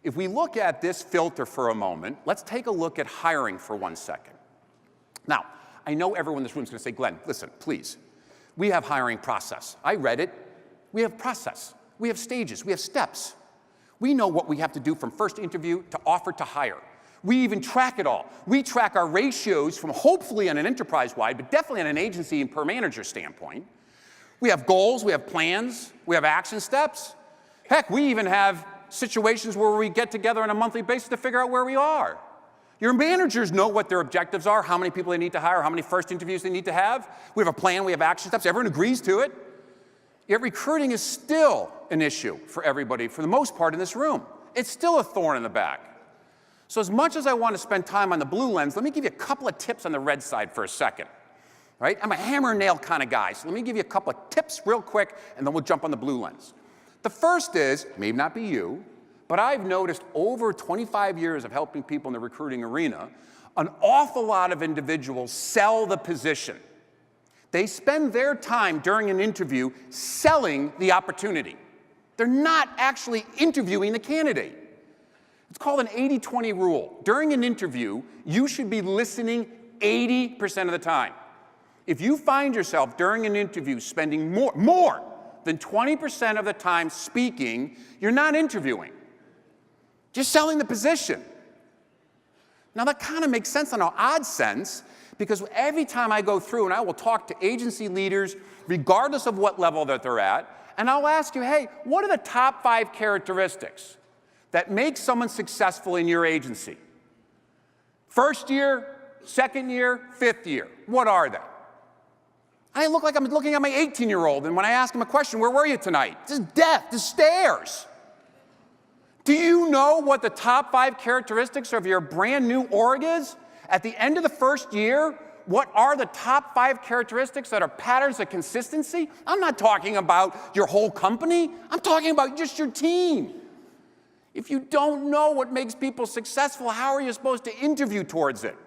If we look at this filter for a moment, let's take a look at hiring for 1 second. Now, I know everyone in this room is going to say, Glenn, listen, please. We have hiring process. I read it. We have process. We have stages. We have steps. We know what we have to do from first interview to offer to hire. We even track it all. We track our ratios from hopefully on an enterprise-wide, but definitely on an agency and per manager standpoint. We have goals, we have plans, we have action steps. Heck, we even have situations where we get together on a monthly basis to figure out where we are. Your managers know what their objectives are, how many people they need to hire, how many first interviews they need to have. We have a plan, we have action steps, everyone agrees to it. Yet recruiting is still an issue for everybody, for the most part in this room. It's still a thorn in the back. So as much as I want to spend time on the blue lens, let me give you a couple of tips on the red side for a second. Right? I'm a hammer and nail kind of guy, so let me give you a couple of tips real quick, and then we'll jump on the blue lens. The first is, may not be you, but I've noticed over 25 years of helping people in the recruiting arena, an awful lot of individuals sell the position. They spend their time during an interview selling the opportunity. They're not actually interviewing the candidate. It's called an 80-20 rule. During an interview, you should be listening 80% of the time. If you find yourself during an interview spending more than 20% of the time speaking, you're not interviewing. You're selling the position. Now that kind of makes sense in an odd sense, because every time I go through and I will talk to agency leaders, regardless of what level that they're at, and I'll ask you, hey, what are the top 5 characteristics that make someone successful in your agency? First year, second year, 5th year, what are they? I look like I'm looking at my 18-year-old, and when I ask him a question, where were you tonight? This is death, this stares. Do you know what the top 5 characteristics of your brand new org is? At the end of the first year, what are the top 5 characteristics that are patterns of consistency? I'm not talking about your whole company. I'm talking about just your team. If you don't know what makes people successful, how are you supposed to interview towards it?